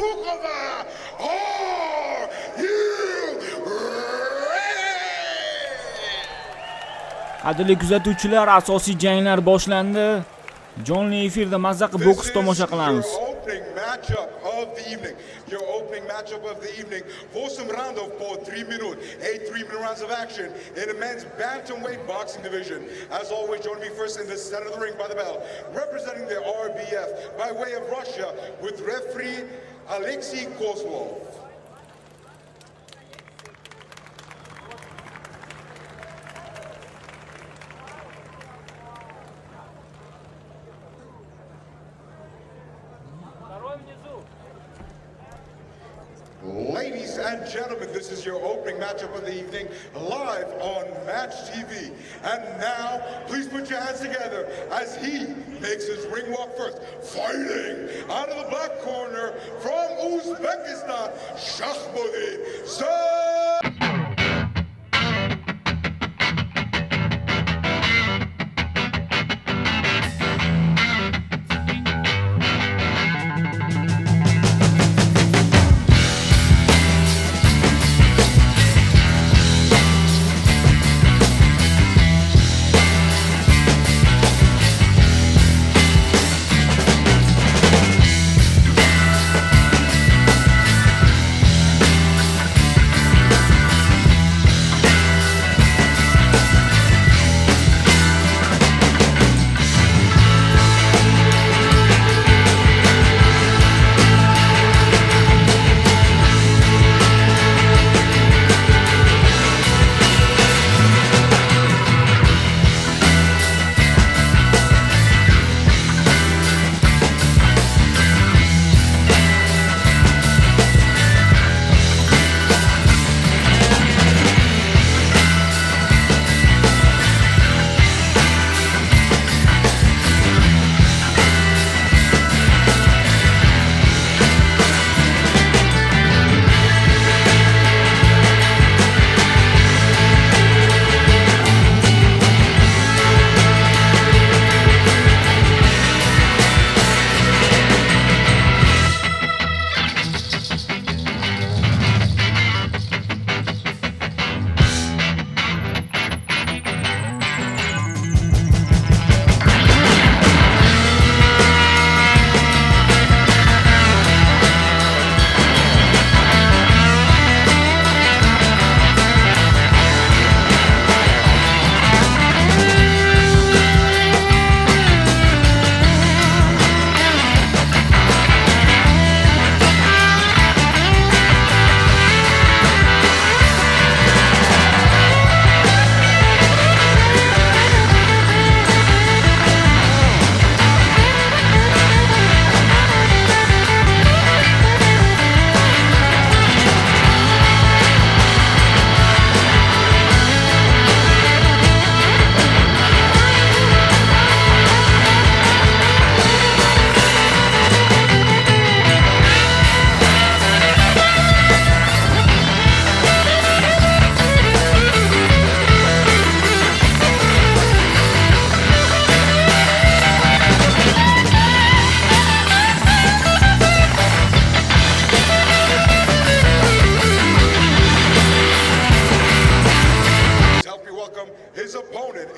Bukova. Are you ready? Qadrli kuzatuvchilar, asosiy janglar boshlandi. Jonli efirda mazza qilib boks tomosha qilamiz. Your opening matchup of the evening. 8 round of 3 minutes. 8 3-minute rounds of action in the men's bantamweight boxing division. As always, joining me first in the center of the ring by the bell, representing the RBF by way of Russia with referee Alexei Kozlov. Ladies and gentlemen, this is your opening matchup of the evening, live on Match TV. And now, please put your hands together as he makes his ring walk first. Fighting out of the black corner from Uzbekistan, Shakhbudin.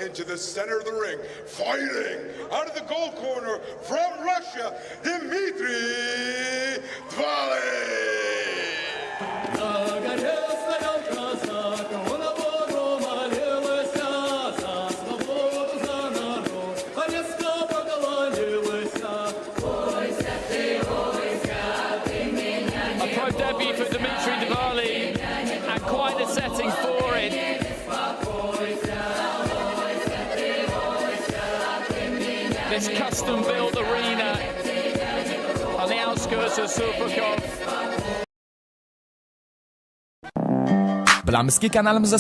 Into the center of the ring, fighting out of the gold corner from Russia, Dmitry Dvali. A pro debut for Dmitry Dvali and quite a setting for it. This custom-built arena on the outskirts of Surpukov. Bilamizki kanalimizda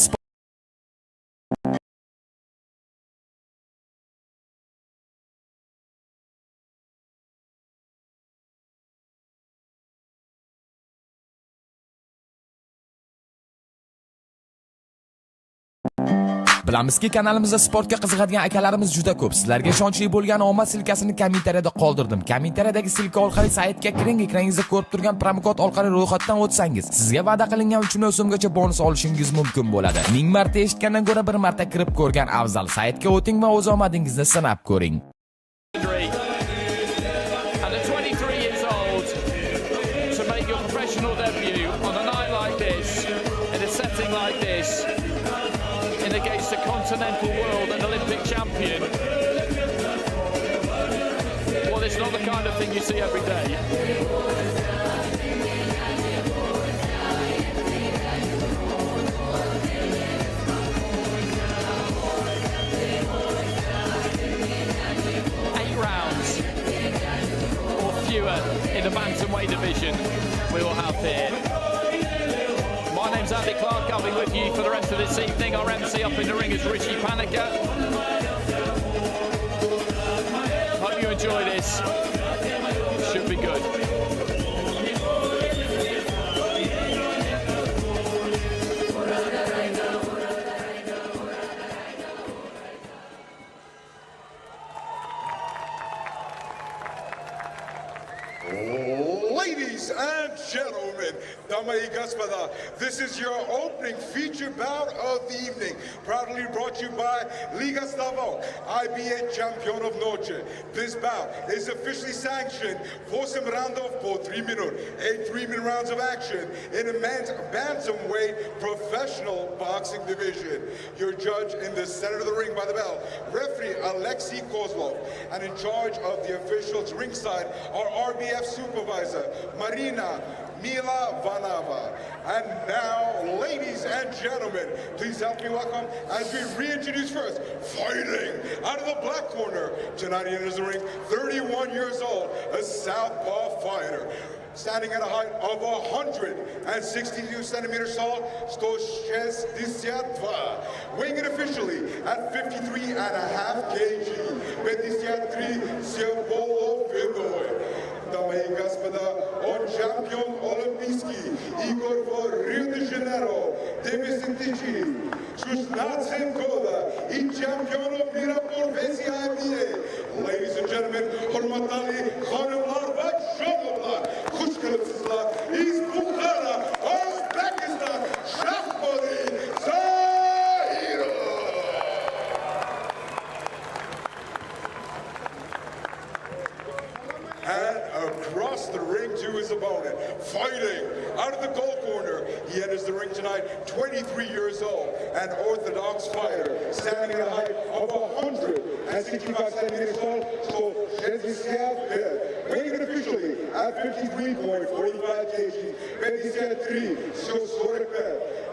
Bilamizki, kanalimizda sportga qiziqadigan akalarimiz juda ko'p. Sizlarga ishonchli bo'lgan omad silkasini kommentariyada qoldirdim. Kommentariyadagi silka orqali saytga kiring, ekraningizda ko'rib turgan promokod orqali ro'yxatdan o'tsangiz, sizga va'da qilingan 3 million so'mgacha bonus olishingiz mumkin bo'ladi. 1000 marta eshitgandan ko'ra 1 marta kirib ko'rgan afzal. Saytga o'ting va o'z omadingizni sinab ko'ring. And at 23 years old, to make your professional debut on a night like this, in a setting like this, in against a continental world and Olympic champion, well, it's not the kind of thing you see every day. In the bantamweight division we will have here. My name's Andy Clark. I'll be with you for the rest of this evening. Our MC up in the ring is Richie Panica. Hope you enjoy this. Should be good. Ladies and gentlemen, Damai Gaspada, this is your opening feature bout of the evening. Proudly brought to you by Liga Stavok, IBA Champion of Noche. This bout is officially sanctioned for some round of 3 minutes, 8 3-minute rounds of action in a men's bantamweight professional boxing division. Your judge in the center of the ring by the bell, referee Alexei Kozlov, and in charge of the officials ringside are RBF supervisor Marina Mila Vanava. And now, ladies and gentlemen, please help me welcome as we reintroduce first, fighting out of the black corner. Tonight he enters the ring, 31 years old, a southpaw fighter. Standing at a height of 162 centimeters tall, 162, weighing in officially at 53.5 kg. 53 Sierbolov Vindoy. Дамы и господа, он чемпион олимпийский игр в Рио-де-Жанейро 2016 года и чемпион мира по весе IBA. Ladies and gentlemen, hurmatli xonimlar va janoblар, xush kelibsizlar. Iz Bukhara, Uzbekistan, Shahbodi Zahirov. And across the ring to his opponent, fighting out of the goal corner. He enters the ring tonight, 23 years old, an orthodox fighter, standing at a height of 165 centimeters tall, so 65, weighing officially at 53.45 kg, 53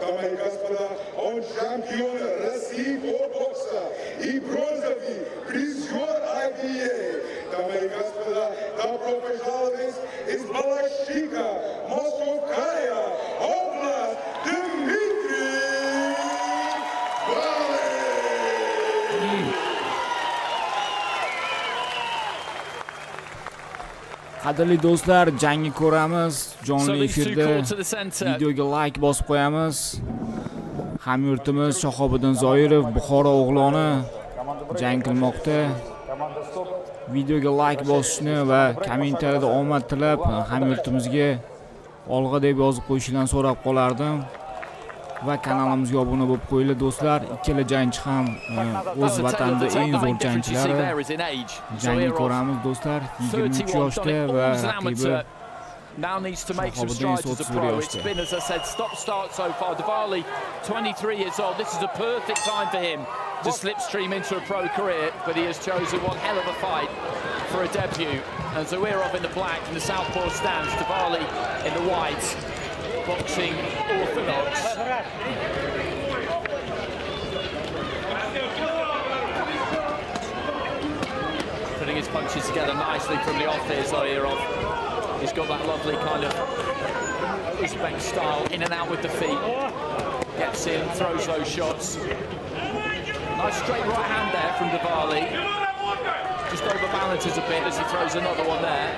Дамы и господа, он чемпион России по боксу и бронзовый призер IBA. Дамы и господа, добро пожаловать из Балашика, Московская область, Дмитрий Балин. Qadrli do'stlar, jangni ko'ramiz. Jonli efirda videoga like bosib qo'yamiz. Xamyurtimiz Shahobiddin Zoirov Buxoro o'g'loni jang qilmoqda. Videoga like bosishni va kommentariyada omad tilab, Xamyurtimizga olg'a deb yozib qo'yishinglarni so'rab qolardim. Va kanalimizga obuna bo'lib qo'yinglar do'stlar. Ikkala jangchi ham o'z vatanida eng zo'r jangchilar. Jangni ko'ramiz do'stlar. 23 yoshda va raqibi now needs to make some strides as a pro. It's been, as I said, stop-start so far. Diwali, 23 years old. This is a perfect time for him to slipstream into a pro career, but he has chosen one hell of a fight for a debut. And Zawirov in the black, in the southpaw stance, Diwali in the white, boxing orthodox. Putting his punches together nicely from the off here, Zawirov. He's got that lovely kind of Uzbek style, in and out with the feet. Gets in, throws those shots. Nice straight right hand there from Diwali. Just overbalances a bit as he throws another one there.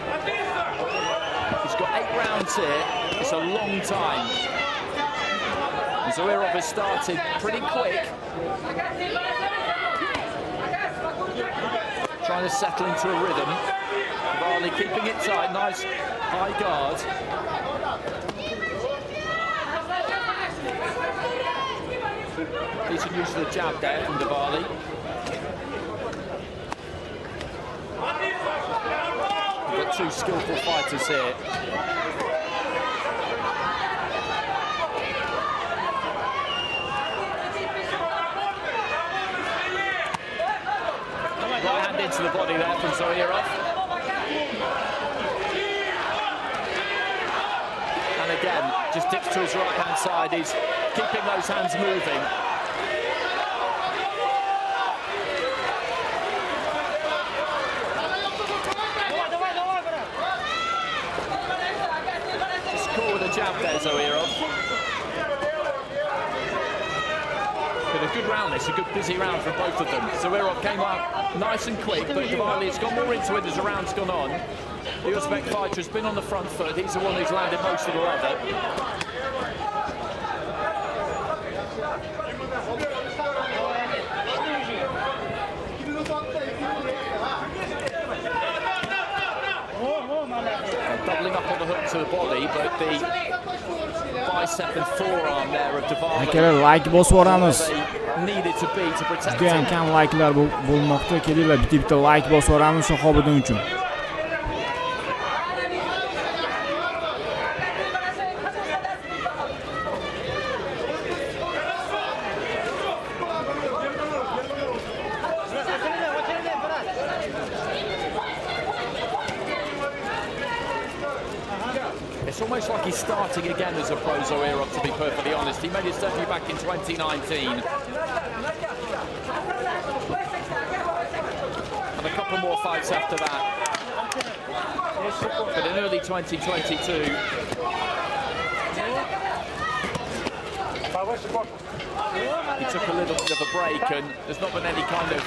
He's got 8 rounds here. It's a long time. Zoirov has started pretty quick. Trying to settle into a rhythm. Varley keeping it tight, nice high guard. Decent use of the jab there from Diwali. We've got two skillful fighters here. Right hand into the body there from Zoirov. And again, just dips to his right hand side. He's keeping those hands moving. Just caught with a jab there, Zoirov. Been a good round this, a good busy round for both of them. Zoirov came up nice and quick, but Diwali has gone more into it as the round's gone on. The Uzbek fighter has been on the front foot. He's the one who's landed most of the leather. Doubling up on the hook to the body, but the bicep and forearm there of Diwali. Akalar like bosib boramiz. Needed to be to protect Juda ham kam like'lar bo'lmoqda. Kelinglar, bitta like bosib boramiz Shahobiddin uchun. It's almost like he's starting again as a pro Zoirov, to be perfectly honest. He made his debut back in 2019. And a couple more fights after that. But in early 2022... he took a little bit of a break and there's not been any kind of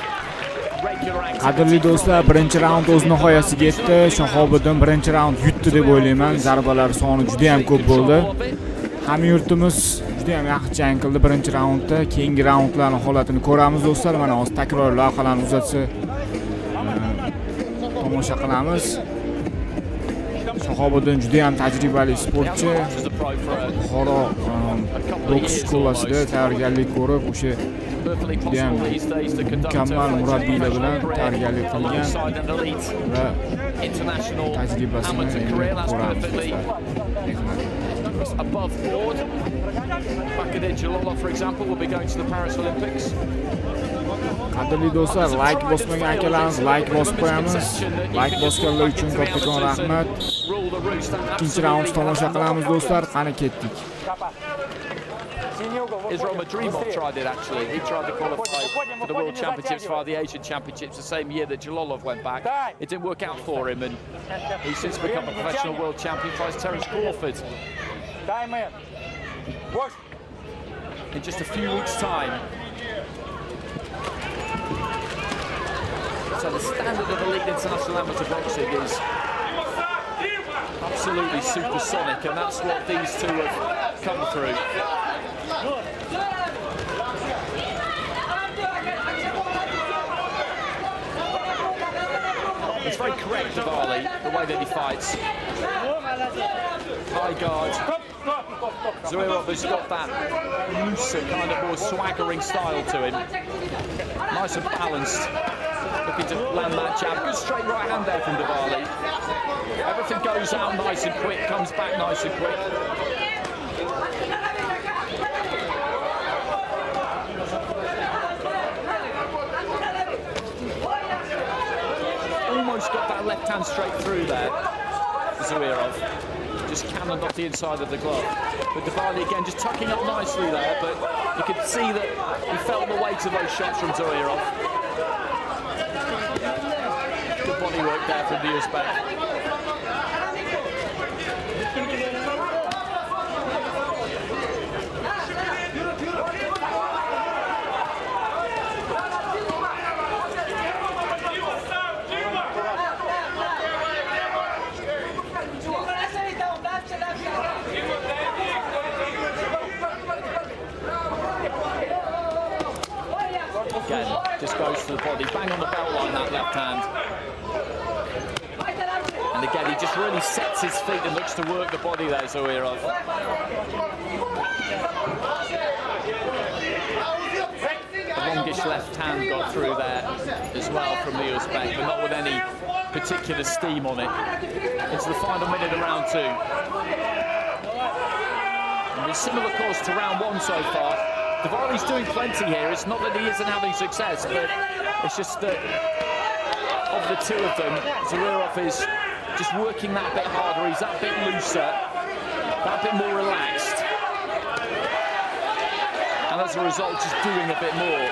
regular activity. Qadrli do'stlar, birinchi raund o'z nihoyasiga yetdi. Shahobiddin birinchi raund yutdi deb o'ylayman. Zarbalar soni juda ham ko'p bo'ldi. Xamyurtimiz juda ham yaxshi jang qildi birinchi raundda. Keyingi raundlarning holatini ko'ramiz do'stlar. Mana hozir takror lavhalarni uzatsa tomosha qilamiz. Shahobiddin juda ham tajribali sportchi. Buxoro boks shkolasida tayyorgarlik ko'rib, o'sha juda ham mukammal murabbiylar bilan tayyorgarlik qilgan va tajribasini ko'ramiz. Above board, Bakir Jalolov, for example, will be going to the Paris Olympics. Qadrli do'stlar, like bosmagan akalarimiz like bosib qo'yamiz. Like bosganlar uchun kattakon rahmat. Ikkinchi raund tomosha qilamiz do'stlar. Qani ketdik. Israel Madrimov tried it actually. He tried to qualify for the World Championships via the Asian Championships the same year that Jalolov went back. It didn't work out for him, and he's since become a professional world champion. Fights Terence Crawford in just a few weeks' time. So the standard of elite international amateur boxing is absolutely supersonic, and that's what these two have come through. It's very correct, Diwali, the way that he fights. High guard. Zoirov has got that looser, kind of more swaggering style to him. Nice and balanced. Looking to land that jab. Good straight right hand there from Diwali. Everything goes out nice and quick, comes back nice and quick. Almost got that left hand straight through there, Zoirov. Just cannoned off the inside of the glove. But Diwali again just tucking up nicely there, but you could see that he felt the weight of those shots from Zoirov. Good body work there from the Uzbek. Just goes to the body, bang on the belt line, that left hand. And again, he just really sets his feet and looks to work the body there, Xamyurtlar. The longish left hand got through there as well from the Uzbek, but not with any particular steam on it. Into the final minute of round 2. And it's similar course to round 1 so far. Diwali's doing plenty here. It's not that he isn't having success, but it's just that of the two of them, Xamyurtlar is just working that bit harder. He's that bit looser, that bit more relaxed. And as a result, just doing a bit more.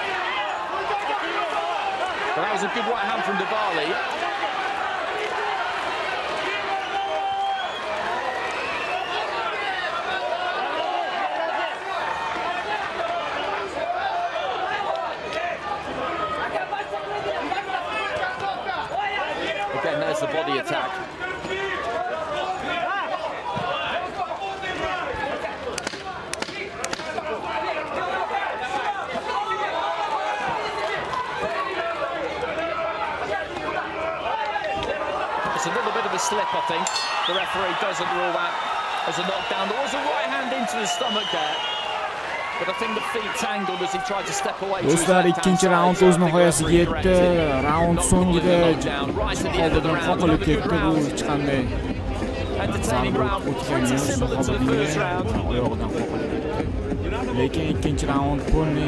But that was a good right hand from Diwali. Again, there's the body attack. It's a little bit of a slip, I think. The referee doesn't rule that as a knockdown. There was a right hand into the stomach there. But I think the feet tangled as he tried to step away. Do'stlar, ikkinchi raund o'z nihoyasiga yetdi. Raund so'ngida Shahobiddin qoqilib ketdi. Bu hech qanday zarur o'tgani yo'q. Shahobiddinga oyog'idan qoqilib ketdi. Lekin ikkinchi raund bo'ldi.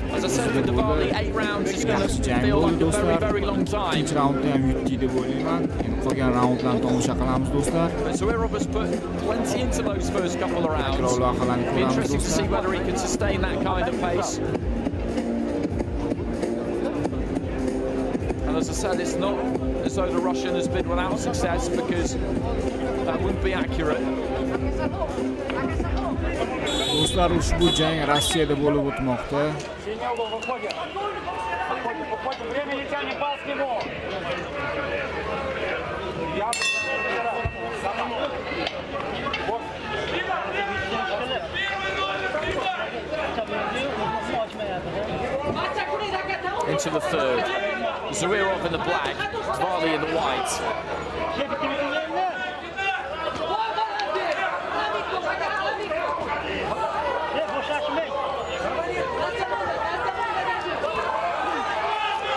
As I said, for Diwali, 8 rounds is going to feel like a very, very long time. Ikkinchi raundda ham yutdi deb o'ylayman. Endi qolgan raundlarni tomosha qilamiz, do'stlar. Xamyurtlar has put plenty into those first couple of rounds. Be interesting to see whether he can sustain that kind of pace. And as I said, it's not as though the Russian has been without success, because that wouldn't be accurate. Do'stlar, ushbu jang Rossiyada bo'lib o'tmoqda. Into the third. Xamyurtlar in the black, Diwali in the white.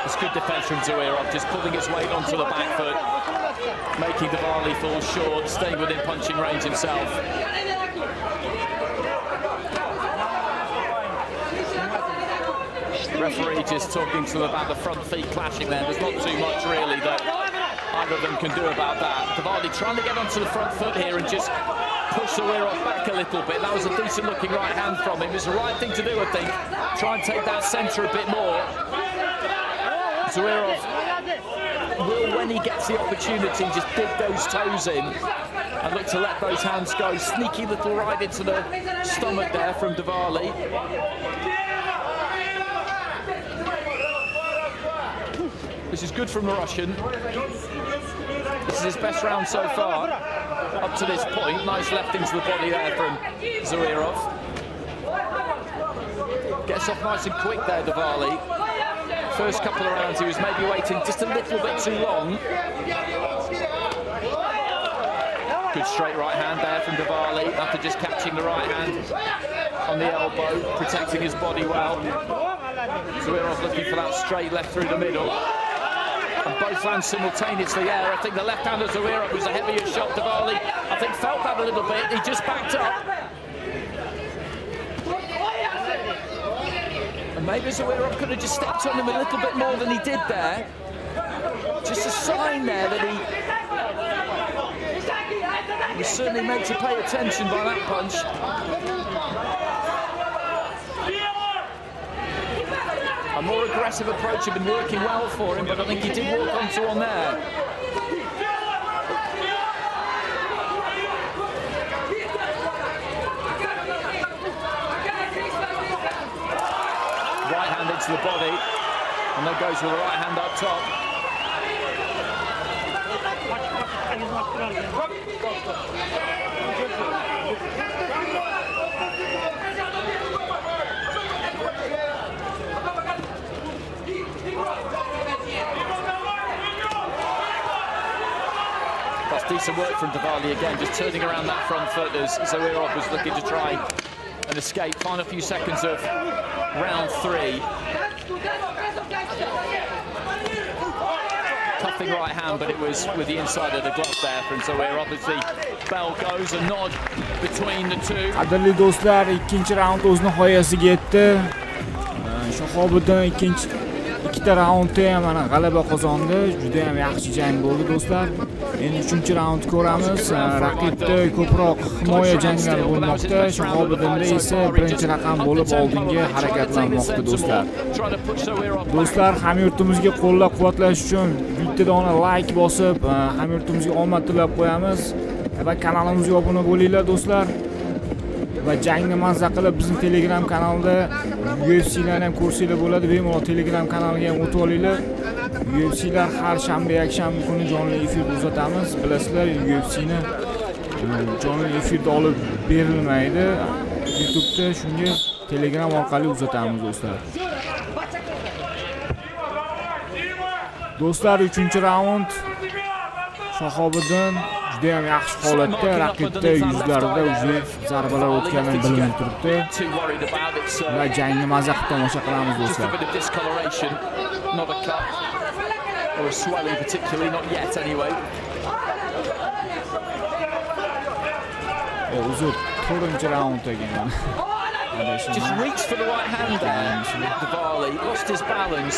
It's good defence from Xamyurtlar, just pulling his weight onto the back foot, making Diwali fall short, staying within punching range himself. Referee just talking to them about the front feet clashing there. There's not too much really that either of them can do about that. Diwali trying to get onto the front foot here and just push Xamyurtlar back a little bit. That was a decent looking right hand from him. It's the right thing to do, I think. Try and take that centre a bit more. Xamyurtlar will, when he gets the opportunity, just dig those toes in and look to let those hands go. Sneaky little right into the stomach there from Diwali. This is good from the Russian. This is his best round so far, up to this point. Nice left into the body there from Xamyurtlar. Gets off nice and quick there, Diwali. First couple of rounds he was maybe waiting just a little bit too long. Good straight right hand there from Diwali, after just catching the right hand on the elbow, protecting his body well. Xamyurtlar looking for that straight left through the middle. And both lands simultaneously there. I think the left hand of Xamyurtlar was a heavier shot. Diwali, I think, felt that a little bit. He just backed up. And maybe Xamyurtlar could have just stepped on him a little bit more than he did there. Just a sign there that he was certainly meant to pay attention by that punch. A more aggressive approach had been working well for him, but I think he did walk onto one there. Right hand into the body, and that goes with the right hand up top. decent work from Diwali again, just turning around that front foot as Xamyurtlar was looking to try and escape. Final few seconds of round 3. Cuffing right hand, but it was with the inside of the glove there from Xamyurtlar. Obviously, bell goes, a nod between the two. Qadrli do'stlar, ikkinchi raund o'z nihoyasiga yetdi. Shahobiddin ikkita raundda ham mana g'alaba qozondi. Juda ham yaxshi jang bo'ldi do'stlar. Endi 3-raund ko'ramiz. Raqibda ko'proq himoya janglari bo'lmoqda. Shahobiddinda esa birinchi raqam bo'lib oldinga harakatlanmoqda do'stlar. Do'stlar, hamyurtimizga qo'llab-quvvatlash uchun bitta dona like bosib, hamyurtimizga omad tilab qo'yamiz va kanalimizga obuna bo'linglar do'stlar. Va jangni mazza qilib bizning Telegram kanalida UFC'larni ham ko'rsanglar bo'ladi. Bemalol Telegram kanaliga ham o'tib olinglar. UFC'lar har shanba, yakshanba kuni jonli efirda uzatamiz. Bilasizlar, UFC'ni jonli efirda olib berilmaydi. YouTube'da shunga Telegram orqali uzatamiz do'stlar. Do'stlar, 3-raund. Shahobiddin juda ham yaxshi holatda, raqibda yuzlarida o'zi zarbalar o'tganini bilinib turibdi. Va jangni mazza qilib tomosha qilamiz do'stlar. Uzr, 4-raund ekan. Just reached for the right hand there. Diwali lost his balance,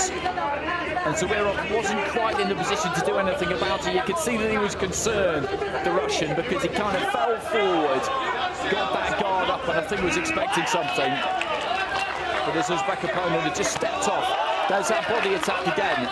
and Xamyurtlar wasn't quite in the position to do anything about it. You could see that he was concerned, the Russian, because he kind of fell forward, got that guard up, and I think was expecting something. But his Uzbek opponent had just stepped off. There's that body attack again.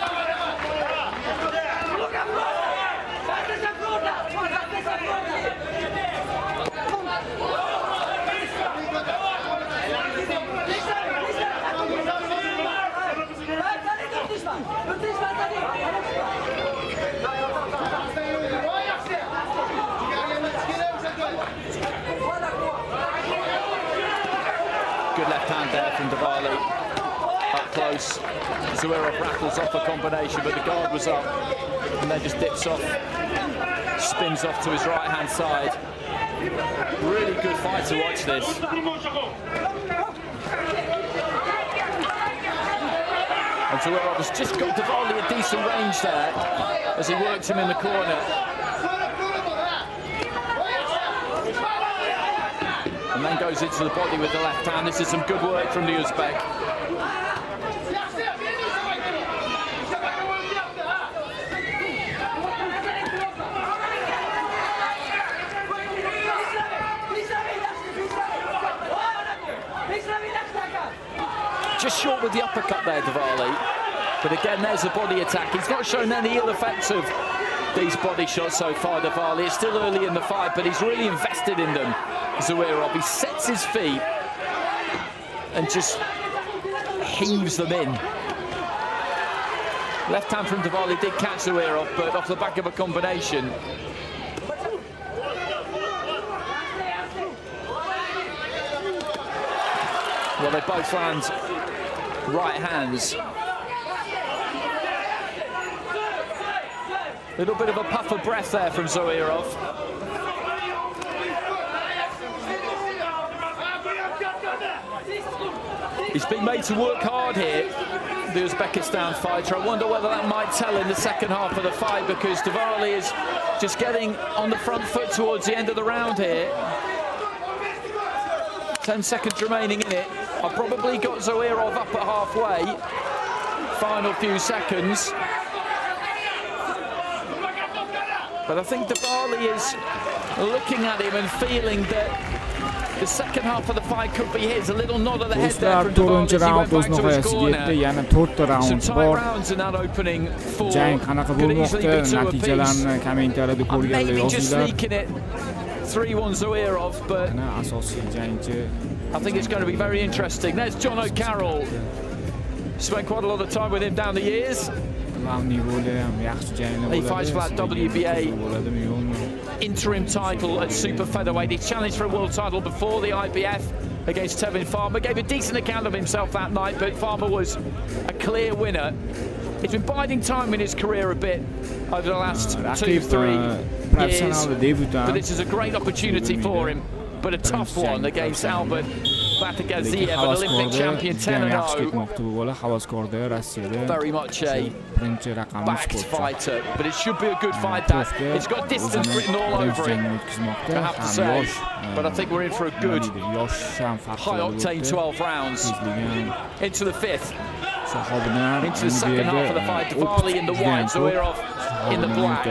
Good left hand there from Diwali. Up close. Xamyurtlar rattles off a combination, but the guard was up. And then just dips off. Spins off to his right hand side. Really good fight to watch this. And Xamyurtlar has just got Diwali a decent range there as he works him in the corner. And then goes into the body with the left hand. This is some good work from the Uzbek. Just short with the uppercut there, Diwali. But again, there's the body attack. He's not shown any ill effects of these body shots so far, Diwali. It's still early in the fight, but he's really invested in them. Xamyurtlar, he sets his feet and just heaves them in. Left hand from Diwali did catch Xamyurtlar, but off the back of a combination. Well, they both land right hands. Little bit of a puff of breath there from Xamyurtlar. He's been made to work hard here, the Uzbekistan fighter. I wonder whether that might tell in the second half of the fight, because Diwali is just getting on the front foot towards the end of the round here. 10 seconds remaining in it. I've probably got Xamyurtlar up at halfway. Final few seconds. But I think Diwali is looking at him and feeling that the second half of the fight could be his. A little nod of the head there from Diwali as he went back to his corner. Some tight rounds in that opening four. Could easily be two apiece. Maybe just sneaking it 3-1 Xamyurtlar, but I think it's going to be very interesting. There's John O'Carroll. Spent quite a lot of time with him down the years. He fights for that WBA interim title at super featherweight. He challenged for a world title before the IBF against Tevin Farmer. Gave a decent account of himself that night, but Farmer was a clear winner. He's been biding time in his career a bit over the last 2-3 years. But this is a great opportunity for him. But a tough one against Albert Batagaziev, an Olympic champion, 10-0. Very much a backed fighter, but it should be a good fight. That it's got distance written all over it, I have to say. But I think we're in for a good, high-octane 12 rounds. Into the fifth. Into the second half of the fight. Diwali in the white, Zoirov in the black.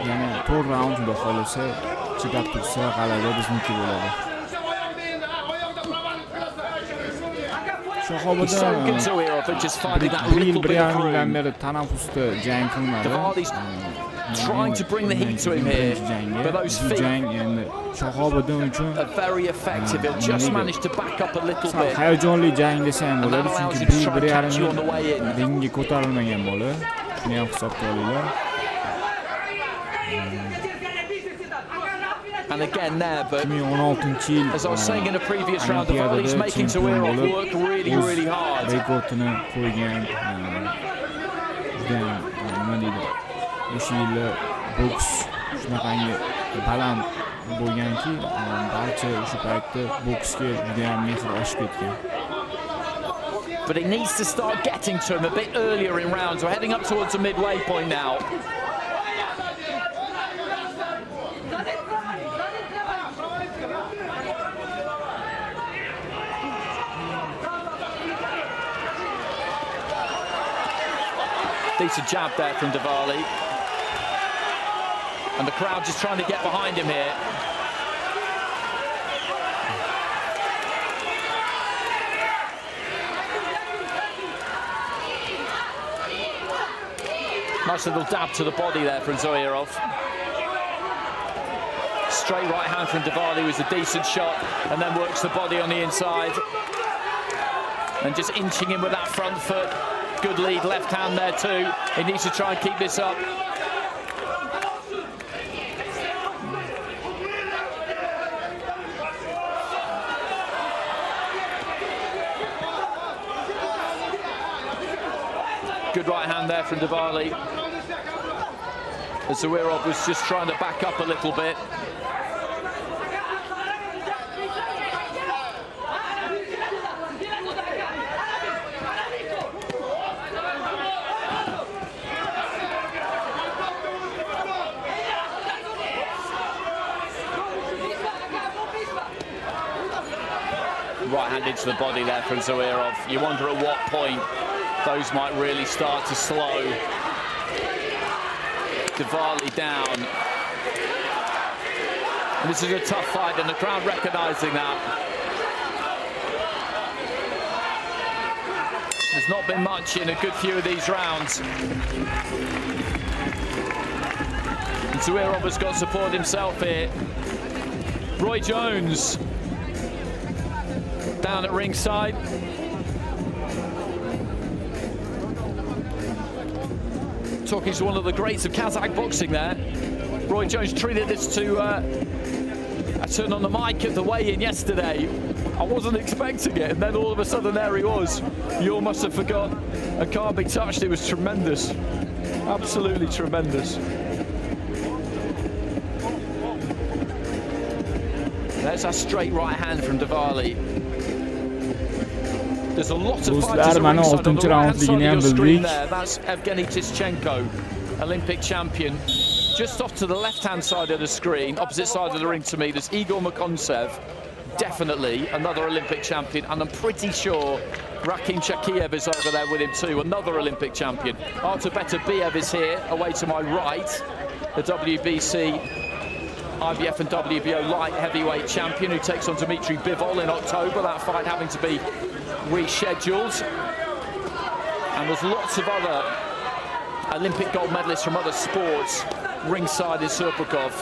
Yani 4 raundda qolsa, chidab tursa, g'alaba bizniki bo'ladi. Shoxobida beri tanaffusda jang qilmadi. Trying to bring the heat to him here, but those feet are very effective. He'll just manage to back up a little bit. Hayajonli jang desam bo'ladi, chunki bir yarim ringga ko'tarilmagan bola. Shuni ham hisobga olinglar. And again there, but as I was saying in a previous round, Diwali's making Zoirov work really, really hard. O'sha yili boks shunaqangi baland bo'lganki, barcha o'sha paytda boksga juda ham mehr oshib ketgan. But it needs to start getting to him a bit earlier in rounds. We're heading up towards the midway point now. Decent jab there from Diwali. And the crowd just trying to get behind him here. Nice little dab to the body there from Zoirov. Straight right hand from Diwali was a decent shot, and then works the body on the inside. And just inching in with that front foot. Good lead left hand there too. He needs to try and keep this up. Good right hand there from Diwali. As Zoirov was just trying to back up a little bit. Right hand into the body there from Zoirov. You wonder at what point those might really start to slow Diwali down. And this is a tough fight, and the crowd recognising that. There's not been much in a good few of these rounds. And Zoirov has got support himself here. Roy Jones down at ringside. Talking to one of the greats of Kazakh boxing there. Roy Jones treated this to a turn on the mic at the weigh-in yesterday. I wasn't expecting it, and then all of a sudden there he was. You almost have forgot. I can't be touched. It was tremendous. Absolutely tremendous. There's a straight right hand from Diwali. There's a lot of fighters on the right-hand side of your screen there. That's Evgeny Tischenko, Olympic champion. Just off to the left-hand side of the screen, opposite side of the ring to me, there's Igor Makontsev, definitely another Olympic champion, and I'm pretty sure Rakhim Chakiev is over there with him too, another Olympic champion. Artur Beterbiev is here, away to my right, the WBC, IBF and WBO light heavyweight champion who takes on Dmitry Bivol in October, that fight having to be rescheduled. And there's lots of other Olympic gold medalists from other sports ringside is Serpukov.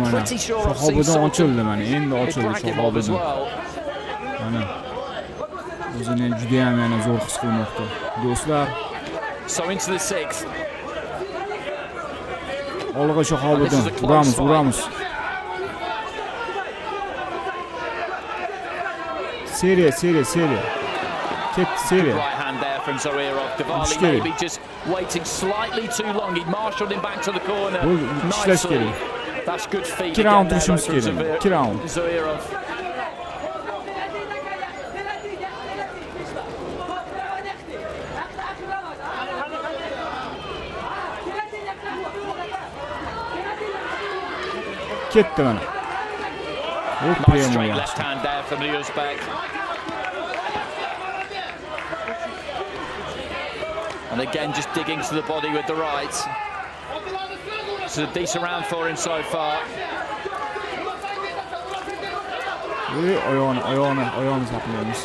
Pretty sure I've seen some Ibragimov as well. So into the sixth. Olg'a Shoxobiddin, uramiz. Seriya. Ketdi seriya. Right hand there from Zoirov. Diwali maybe just waiting slightly too long. He marshalled him back to the corner nicely. That's good feet. 2 round turishimiz kerak. 2 round. Zoirov. Ketdi mana. Nice straight left hand there from the Uzbek. And again, just digging to the body with the right. It's a decent round for him so far. Oyog'ini saqlaymiz.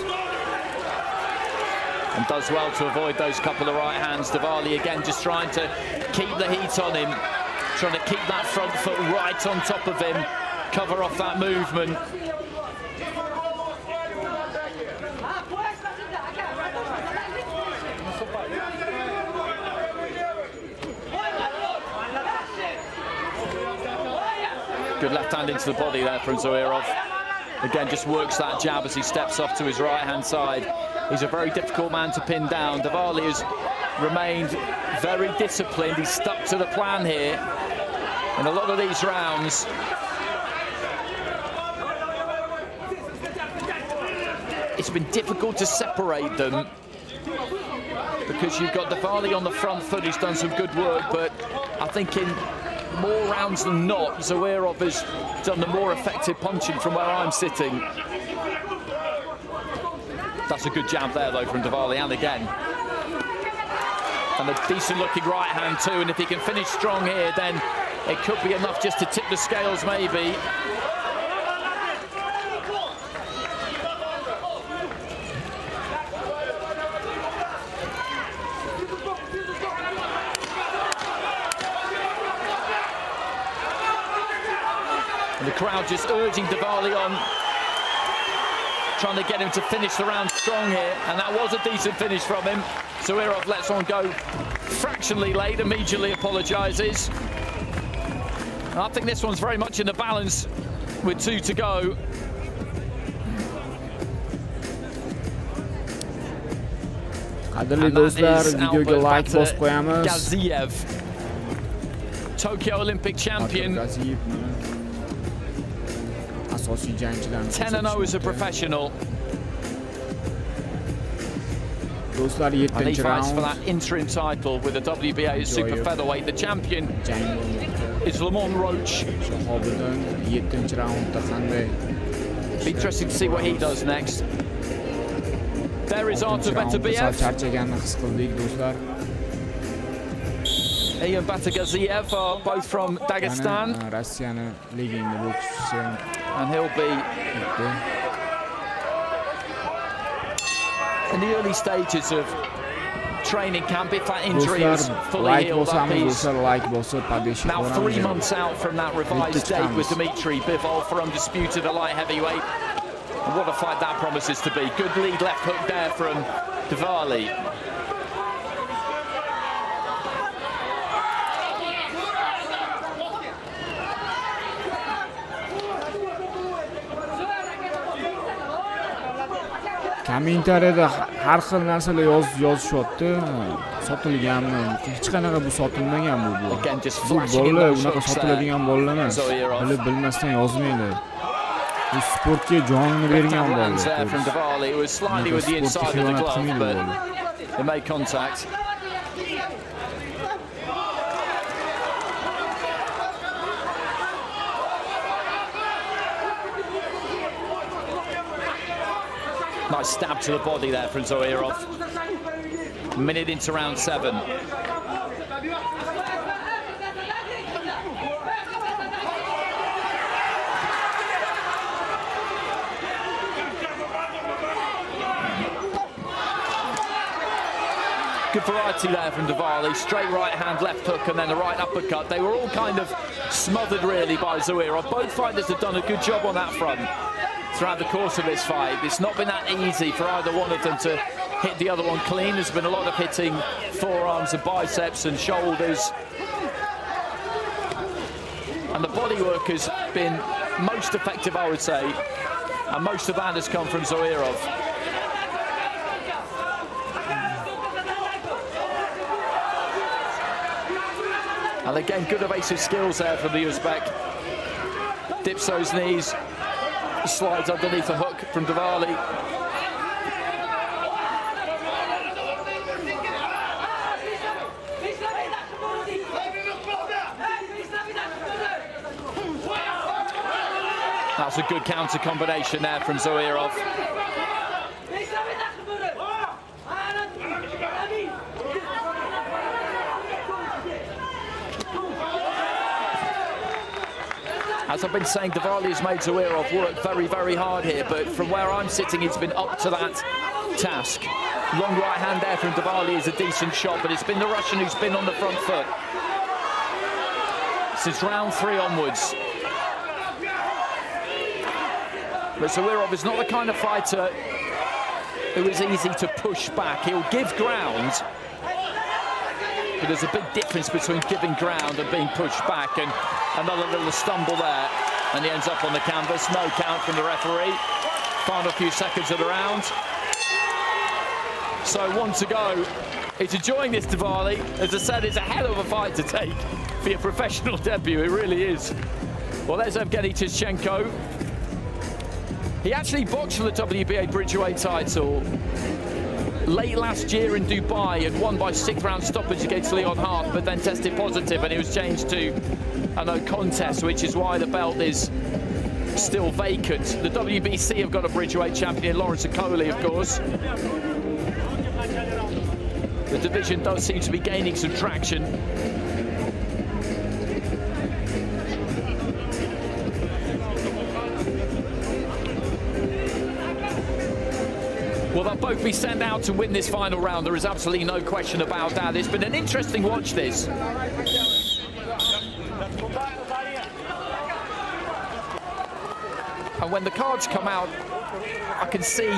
And does well to avoid those couple of right hands. Diwali again just trying to keep the heat on him. Trying to keep that front foot right on top of him. Cover off that movement. Good left hand into the body there from Zoirov. Again, just works that jab as he steps off to his right-hand side. He's a very difficult man to pin down. Diwali has remained very disciplined. He's stuck to the plan here in a lot of these rounds. It's been difficult to separate them because you've got Diwali on the front foot who's done some good work, but I think in more rounds than not, Zoirov has done the more effective punching from where I'm sitting. That's a good jab there, though, from Diwali, and again. And a decent-looking right hand, too, and if he can finish strong here, then it could be enough just to tip the scales, maybe. The crowd just urging Diwali on, trying to get him to finish the round strong here, and that was a decent finish from him. Zoirov lets one go fractionally late, immediately apologises. I think this one's very much in the balance with 2 to go. Qadrli do'stlar, videoga like bosib qo'yamiz. Gaziev, Tokyo Olympic champion. 10-0 as a professional. Do'stlar, 7-chi And he fights for round. that interim title with the WBA super featherweight. The champion is Lamont Roach. Shahobiddin 7-chi raundda qanday? Interesting to see what he does next. There is Artur Beterbiev. Charchaganini his qildik do'stlar. Ian Batagaziev are both from Dagestan. Rossiyani legenda bokschisi. And he'll be in the early stages of training camp. If that injury is fully healed up, he's now 3 months out from that revised date with Dmitry Bivol for undisputed at light heavyweight. And what a fight that promises to be. Good lead left hook there from Diwali. Kommentariyada har xil narsalar yozishyapti. Sotilganmi? Hech qanaqa bu sotilmagan bu. Bu bolalar unaqa sotiladigan bolalar emas. Bilib bilmasdan yozmaydi. Bu sportga jonini bergan bolalar. From Diwali, who was slightly with the inside of the glove, but they made contact. Nice stab to the body there from Zoirov. A minute into round 7. Good variety there from Diwali. Straight right hand, left hook, and then the right uppercut. They were all kind of smothered, really, by Zoirov. Both fighters have done a good job on that front throughout the course of this fight. It's not been that easy for either one of them to hit the other one clean. There's been a lot of hitting forearms and biceps and shoulders. And the body work has been most effective, I would say, And most of that has come from Zoirov. And again, good evasive skills there from the Uzbek. Dips those knees, slides underneath a hook from Diwali. That's a good counter combination there from Zoirov. As I've been saying, Diwali has made Zoirov work very, very hard here, but from where I'm sitting, he's been up to that task. Long right hand there from Diwali is a decent shot, but it's been the Russian who's been on the front foot since round 3 onwards. But Zoirov is not the kind of fighter who is easy to push back. He'll give ground, but there's a big difference between giving ground and being pushed back. And another little stumble there, and he ends up on the canvas. No count from the referee. Final few seconds of the round. So 1 to go. He's enjoying this, Diwali. As I said, it's a hell of a fight to take for your professional debut. It really is. Well, there's Evgeny Tishchenko. He actually boxed for the WBA Bridgeweight title late last year in Dubai and won by 6th round stoppage against Leon Hart, but then tested positive and he was changed to a no contest, which is why the belt is still vacant. The WBC have got a Bridgeweight champion, Lawrence Okoli, of course. The division does seem to be gaining some traction. Well, they'll both be sent out to win this final round. There is absolutely no question about that. It's been an interesting watch, this. And when the cards come out, I can see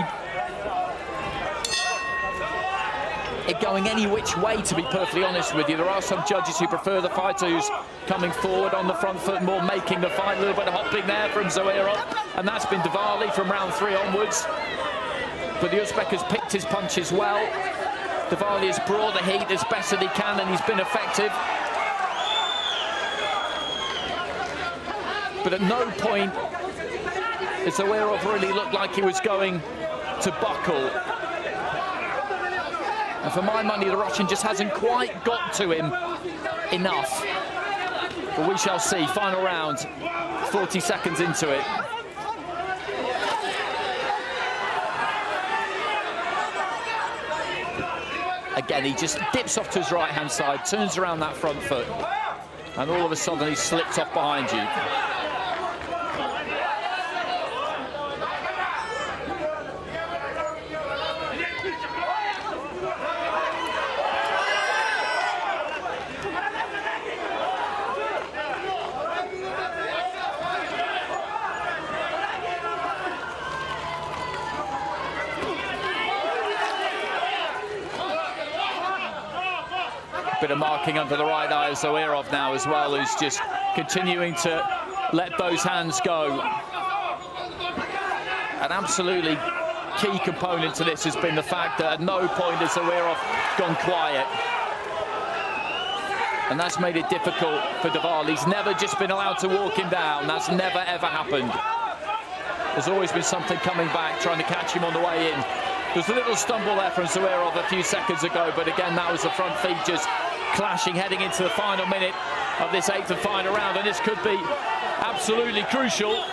it going any which way, to be perfectly honest with you. There are some judges who prefer the fighter who's coming forward on the front foot more, making the fight. A little bit of hopping there from Zoirov, and that's been Diwali from round 3 onwards. But the Uzbek has picked his punches well. Diwali has brought the heat as best as he can, and he's been effective. But at no point does Zoirov really look like he was going to buckle. And for my money, the Russian just hasn't quite got to him enough. But we shall see. Final round, 40 seconds into it. Again, he just dips off to his right-hand side, turns around that front foot, and all of a sudden he slips off behind you. Bit of marking under the right eye of Zoirov now as well, who's just continuing to let those hands go. An absolutely key component to this has been the fact that at no point has Zoirov gone quiet. And that's made it difficult for Diwali. He's never just been allowed to walk him down. That's never, ever happened. There's always been something coming back, trying to catch him on the way in. There's a little stumble there from Zoirov a few seconds ago, but again, that was the front feet just clashing heading into the final minute of this 8th and final round, and this could be absolutely crucial.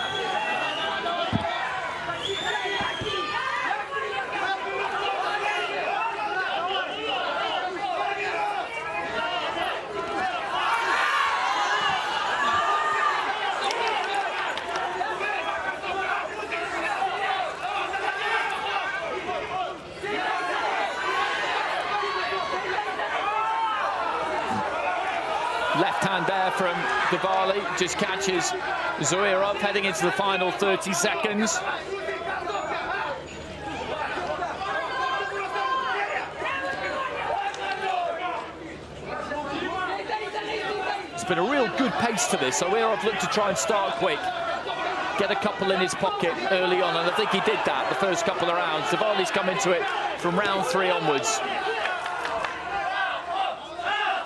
Left hand there from Diwali, just catches Zoirov heading into the final 30 seconds. It's been a real good pace to this. Zoirov looked to try and start quick. get a couple in his pocket early on, and I think he did that the first couple of rounds. Diwali's come into it from round 3 onwards.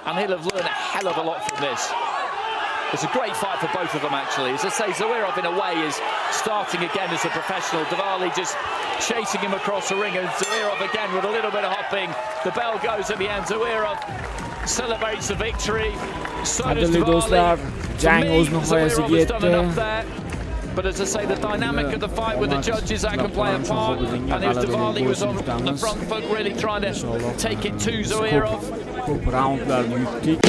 And he'll have learned a hell of a lot from this. It's a great fight for both of them, actually. As I say, Xamyurtlarov, in a way, is starting again as a professional. Diwali just chasing him across the ring, and Xamyurtlarov again with a little bit of hopping. The bell goes at the end. Xamyurtlarov celebrates the victory. So does Diwali. Jang o'z nihoyasiga yetdi. But as I say, the dynamic of the fight with the judges, that can play a part. And it was Diwali was on the front foot, really trying to take it to Xamyurtlarov. Ko'p raundlarni yutdik.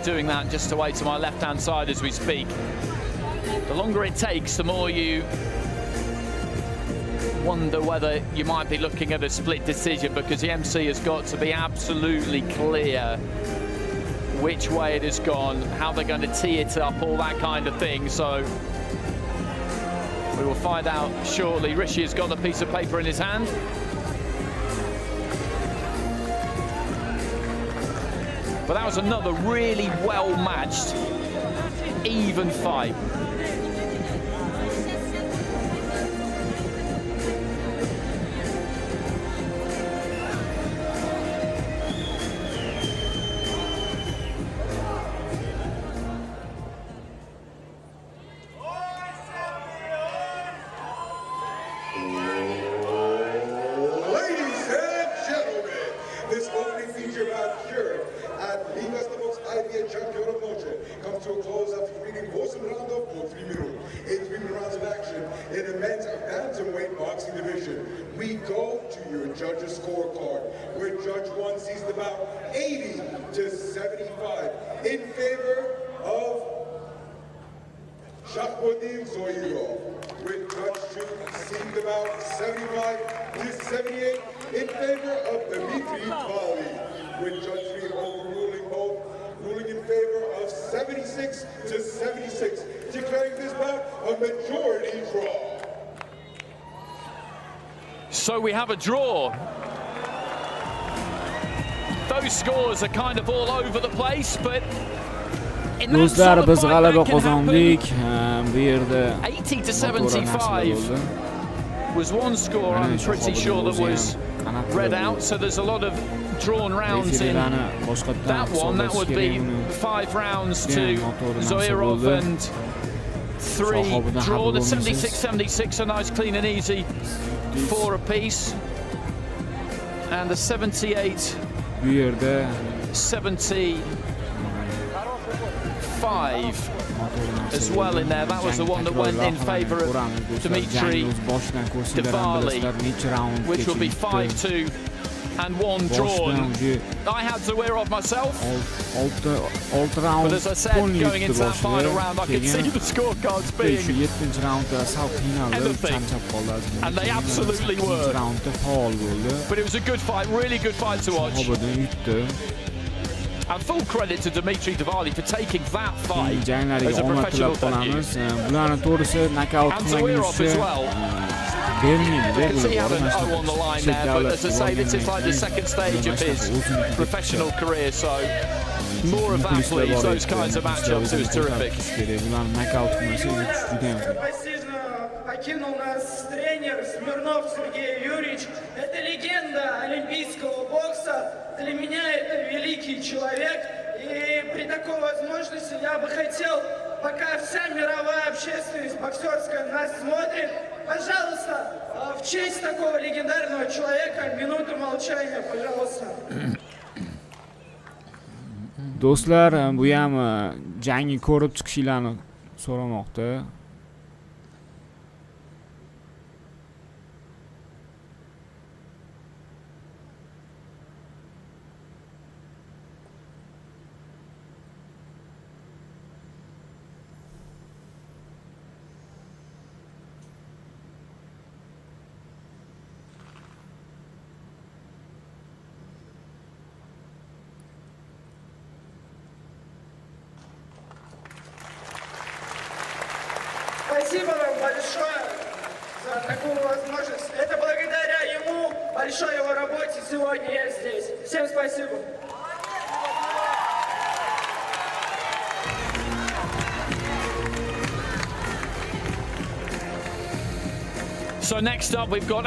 Doing that just away to my left-hand side as we speak. The longer it takes, the more you wonder whether you might be looking at a split decision, because the MC has got to be absolutely clear which way it has gone, how they're going to tee it up, all that kind of thing. So we will find out shortly. Rishi has got a piece of paper in his hand. But that was another really well-matched, even fight. Comes to a close after completing Vossen round of for 3 minutes. 8 3-minute rounds of action in the men's bantamweight boxing division. We go to your judges' scorecard, where Judge 1 sees the bout 80 to 75 in favor of Xamyurtlarimizni, with Judge 2 seeing the bout 75 to 78 in favor of Diwali, with Judge 3 overruling both, ruling in favor of 76 to 76, declaring this bout a majority draw. So we have a draw. Those scores are kind of all over the place, but do'stlar, biz g'alaba qozondik. Bu yerda 80 to 75 was one score, I'm pretty sure, that was read out, so there's a lot of drawn rounds in that one. That would be 5 rounds to Xamyurtlarov and 3 draw. The 76-76, a nice clean and easy 4 apiece, and the 78-75 as well in there. That was the one that went in favor of Dmitry Diwali, which will be 5-2 and 1 drawn. I had Xamyurtlarov myself, but as I said, going into that final round, I could see the scorecards being anything, and they absolutely were. But it was a good fight, really good fight to watch. And full credit to Dmitry Diwali for taking that fight Janglariga as a omad professional tilab qolamiz. debut. Bularni to'g'risi nokaut And Zawirov as well. Because he had an O on the line there, but as I say, this is like the second stage of his professional career, so more of that, please. Those kinds of matchups, it was terrific. Покинул нас тренер Смирнов Сергей Юрьевич. Это легенда олимпийского бокса. Для меня это великий человек. И при такой возможности я бы хотел, пока вся мировая общественность боксерская нас смотрит, пожалуйста, в честь такого легендарного человека минуту молчания, пожалуйста. Do'stlar, bu ham jangni ko'rib chiqishinglarni so'ramoqda. Спасибо вам большое за такую возможность. Это благодаря ему, большой его работе сегодня я здесь. Всем спасибо. So next up, we've got